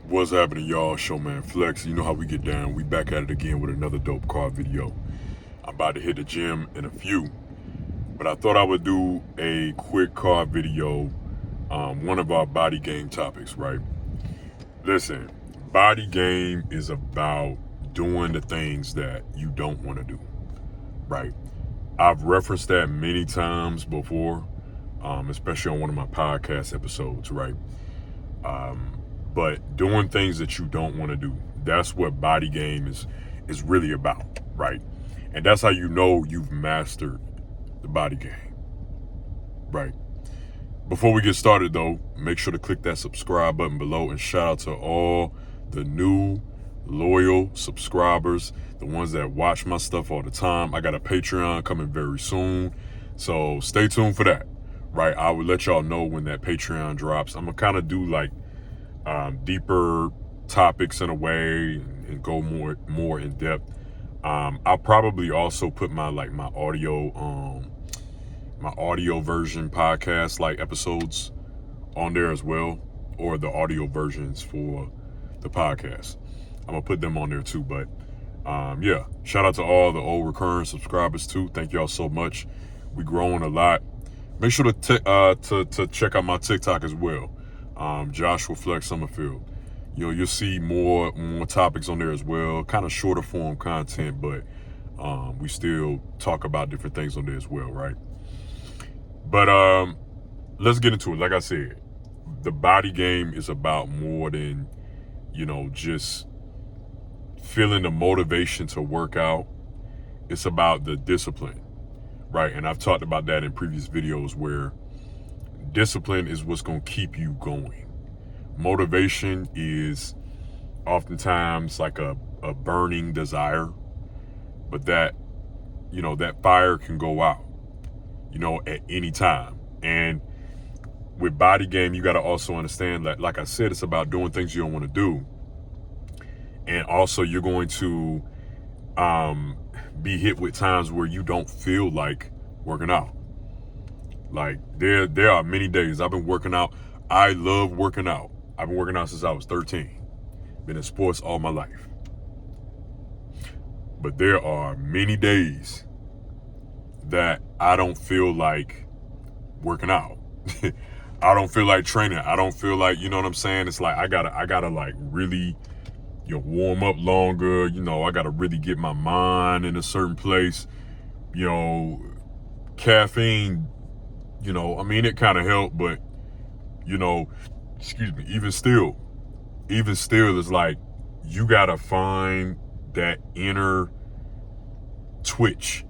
What's happening, y'all? Showman Flex. You know how we get down. We back at it again with another dope car video. I'm about to hit the gym in a few, but I thought I would do a quick car video. One of our body game topics, right? Listen, body game is about doing the things that you don't want to do, right? I've referenced that many times before, especially on one of my podcast episodes, right? But doing things that you don't want to do, that's what body game is really about, right? And that's how you know you've mastered the body game, right? Before we get started though, make sure to click that subscribe button below, and shout out to all the new loyal subscribers, the ones that watch my stuff all the time. I got a Patreon coming very soon, so stay tuned for that, right? I will let y'all know when that Patreon drops. I'm gonna kind of do like deeper topics in a way, and go more in depth. I'll probably also put my audio version podcast like episodes on there as well, or the audio versions for the podcast. I'm gonna put them on there too. But yeah, shout out to all the old recurring subscribers too. Thank y'all so much. We growing a lot. Make sure to check out my TikTok as well. Joshua Flex Summerfield. You'll see more topics on there as well. Kind of shorter form content, but we still talk about different things on there as well, right? But let's get into it. Like I said, the body game is about more than, just feeling the motivation to work out. It's about the discipline, right? And I've talked about that in previous videos, where discipline is what's going to keep you going. Motivation is oftentimes like a burning desire, but that fire can go out, at any time. And with body game, you got to also understand that, like I said, it's about doing things you don't want to do. And also you're going to be hit with times where you don't feel like working out. Like there are many days I've been working out. I love working out. I've been working out since I was 13. Been in sports all my life. But there are many days that I don't feel like working out. I don't feel like training. I don't feel like, you know what I'm saying? It's like I gotta like really warm up longer. I gotta really get my mind in a certain place. Caffeine, it kind of helped, but excuse me, even still, it's like you gotta find that inner twitch,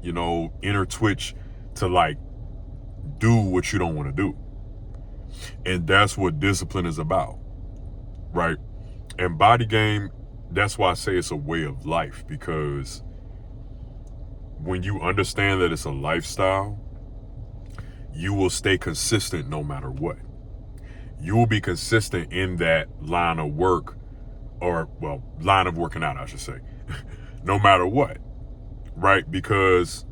to like do what you don't want to do. And that's what discipline is about, right? And body game, that's why I say it's a way of life, because when you understand that it's a lifestyle, you will stay consistent no matter what. You will be consistent in that line of work, line of working out, I should say, no matter what, right? Because,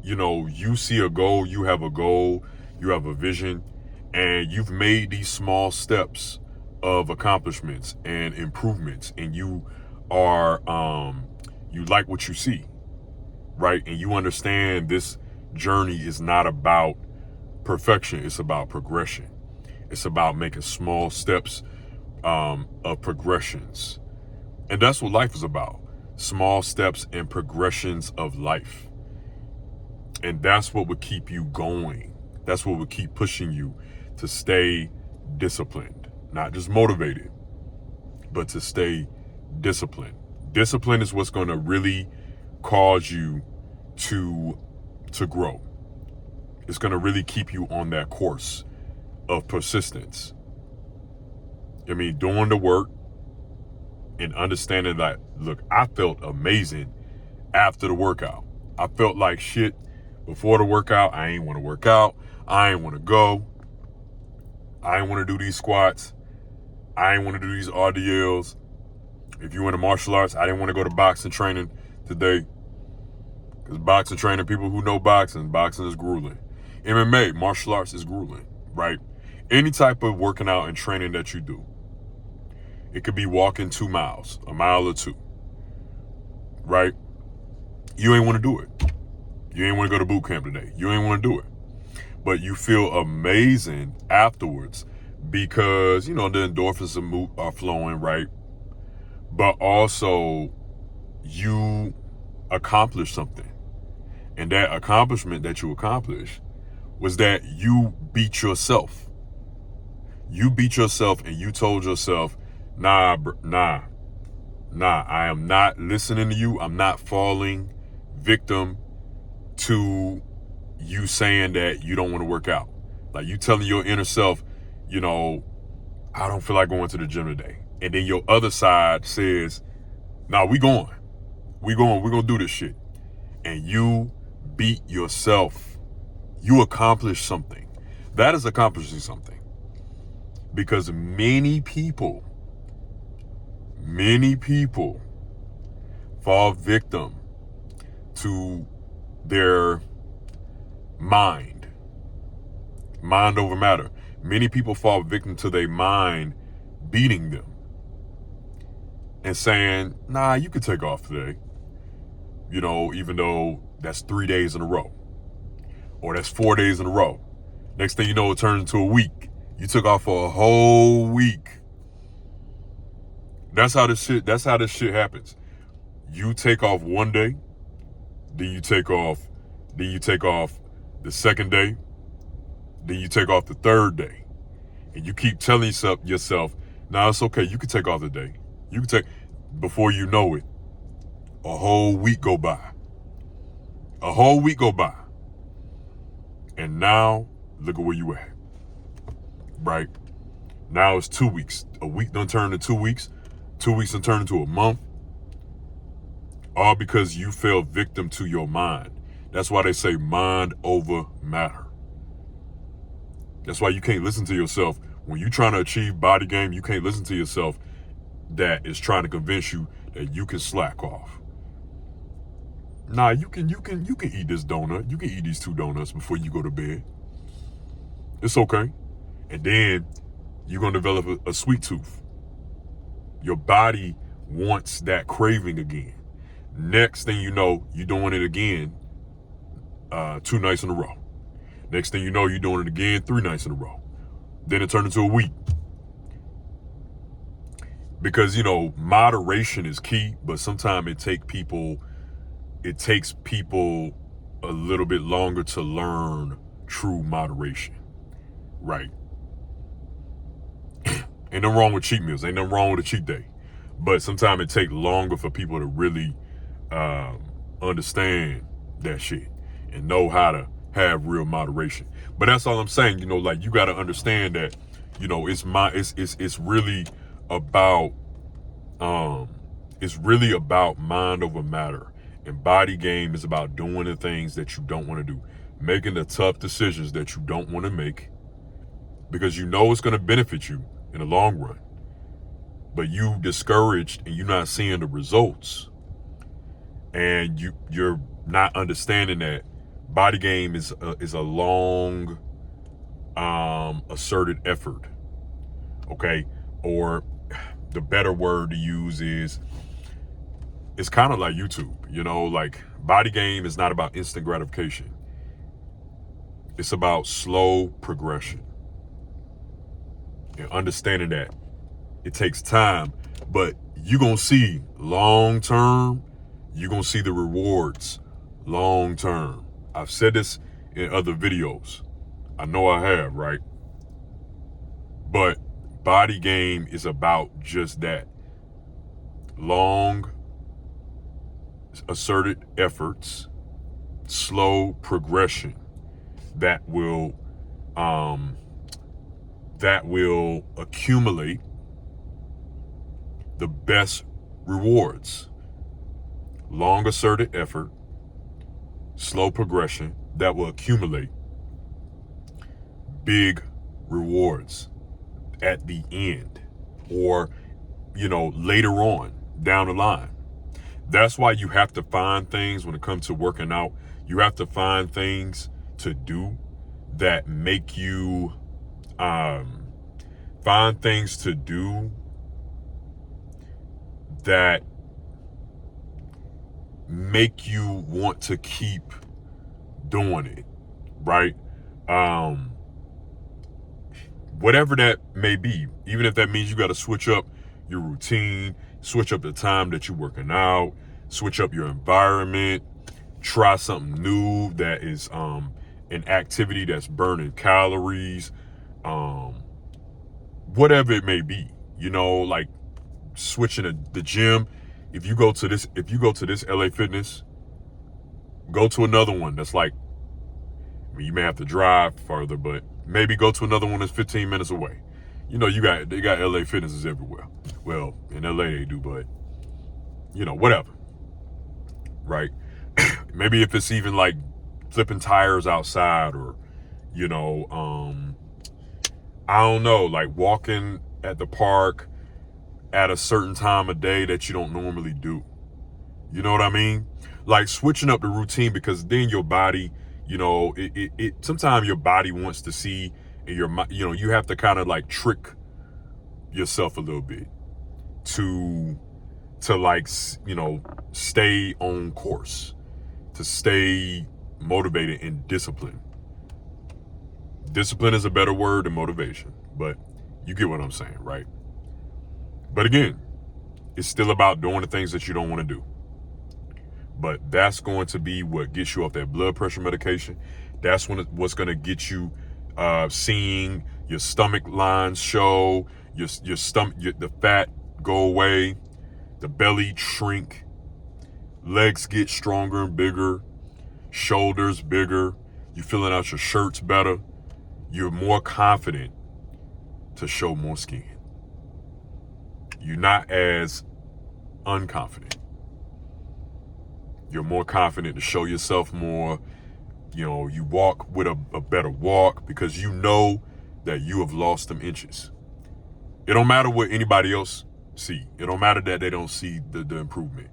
you see a goal, you have a vision, and you've made these small steps of accomplishments and improvements, and you are, you like what you see, right? And you understand this journey is not about perfection, it's about progression. It's about making small steps of progressions. And that's what life is about. Small steps and progressions of life. And that's what would keep you going. That's what would keep pushing you to stay disciplined. Not just motivated, but to stay disciplined. Discipline is what's going to really cause you to grow. It's going to really keep you on that course of persistence. Doing the work and understanding that, look, I felt amazing after the workout. I felt like shit before the workout. I ain't want to work out. I ain't want to go. I ain't want to do these squats. I ain't want to do these RDLs. If you into martial arts, I didn't want to go to boxing training today. Because boxing training, people who know boxing is grueling. MMA, martial arts is grueling, right? Any type of working out and training that you do, It could be walking 2 miles, a mile or two, right? You ain't want to do it. You ain't want to go to boot camp today. You ain't want to do it. But you feel amazing afterwards because, the endorphins are flowing, right? But also you accomplished something. And that accomplishment that you accomplished was that you beat yourself. You beat yourself and you told yourself, nah, I am not listening to you. I'm not falling victim to you saying that you don't want to work out. Like you telling your inner self, I don't feel like going to the gym today. And then your other side says, nah, we're going to do this shit. And you beat yourself. You accomplished something. That is accomplishing something. Because many people fall victim to their mind over matter. Many people fall victim to their mind beating them and saying, nah, you could take off today. Even though that's 3 days in a row or that's 4 days in a row. Next thing you know, it turns into a week. You took off for a whole week. That's how this shit happens. You take off one day, then you take off the second day, then you take off the third day. And you keep telling yourself, nah, it's okay, you can take off the day. Before you know it, a whole week go by. And now, look at where you at. Right? Now it's 2 weeks. A week done turned to 2 weeks. 2 weeks done turned into a month. All because you fell victim to your mind. That's why they say mind over matter. That's why you can't listen to yourself. When you're trying to achieve body game, you can't listen to yourself that is trying to convince you that you can slack off. Nah, you can eat this donut. You can eat these 2 donuts before you go to bed. It's okay. And then you're going to develop a sweet tooth. Your body wants that craving again. Next thing you know, you're doing it again 2 nights in a row. Next thing you know, you're doing it again 3 nights in a row. Then it turned into a week. Because, moderation is key, but sometimes it takes people a little bit longer to learn true moderation. Right. Ain't nothing wrong with cheat meals. Ain't nothing wrong with a cheat day. But sometimes it takes longer for people to really understand that shit and know how to have real moderation. But that's all I'm saying. You got to understand that, it's really about mind over matter. And body game is about doing the things that you don't want to do, making the tough decisions that you don't want to make, because it's going to benefit you in the long run. But you discouraged and you're not seeing the results, and you're not understanding that body game is a long asserted effort. Okay, or the better word to use is, it's kind of like YouTube. Like body game is not about instant gratification. It's about slow progression. And understanding that it takes time, but you're going to see long term, you're going to see the rewards long term. I've said this in other videos. I know I have, right? But body game is about just that. Long asserted efforts, slow progression that will accumulate the best rewards. Long asserted effort, slow progression that will accumulate big rewards at the end, or later on down the line. That's why you have to find things when it comes to working out. You have to find things to do that make you find things to do that make you want to keep doing it, right? Whatever that may be, even if that means you got to switch up your routine, switch up the time that you're working out, switch up your environment, try something new that is an activity that's burning calories, whatever it may be, like switching the gym. If you go to this LA Fitness, go to another one that's like, you may have to drive further, but maybe go to another one that's 15 minutes away. They got LA Fitnesses everywhere. Well, in LA they do, but whatever. Right? Maybe if it's even like flipping tires outside, or I don't know, like walking at the park at a certain time of day that you don't normally do. You know what I mean? Like switching up the routine, because then your body, sometimes your body wants to see, and you have to kind of like trick yourself a little bit to like, stay on course, to stay motivated and disciplined. Discipline is a better word than motivation, but you get what I'm saying, right? But again, it's still about doing the things that you don't want to do. But that's going to be what gets you off that blood pressure medication. That's what's going to get you seeing your stomach lines show, your stomach, the fat go away, the belly shrink, legs get stronger and bigger, shoulders bigger, you're filling out your shirts better, you're more confident to show more skin. You're not as unconfident. You're more confident to show yourself more. You walk with a better walk because you know that you have lost them inches. It don't matter what anybody else see. It don't matter that they don't see the improvement.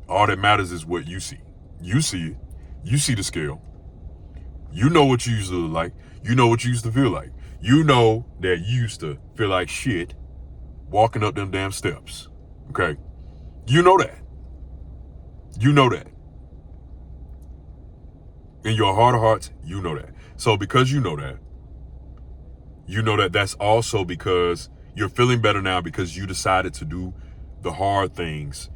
All that matters is what you see. You see it. You see the scale. You know what you used to look like. You know what you used to feel like. You know that you used to feel like shit walking up them damn steps. Okay? You know that. You know that. In your heart of hearts, you know that. So because you know that that's also because you're feeling better now, because you decided to do the hard things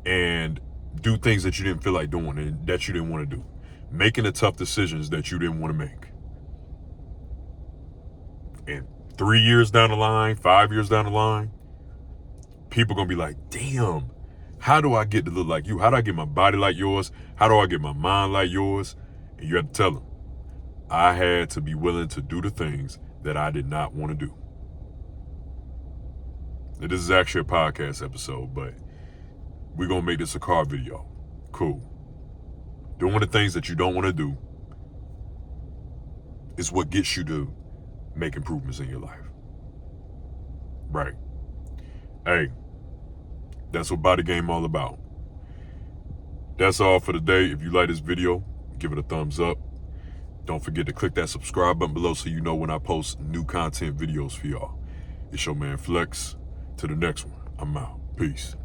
and do things that you didn't feel like doing and that you didn't want to do. Making the tough decisions that you didn't want to make. And 3 years down the line, 5 years down the line, people going to be like, damn, how do I get to look like you? How do I get my body like yours? How do I get my mind like yours? And you have to tell them, I had to be willing to do the things that I did not want to do. Now, this is actually a podcast episode, but we're going to make this a car video. Cool. Doing the things that you don't want to do is what gets you to make improvements in your life. Right. Hey, that's what Body Game all about. That's all for today. If you like this video, give it a thumbs up. Don't forget to click that subscribe button below so you know when I post new content videos for y'all. It's your man Flex. To the next one. I'm out. Peace.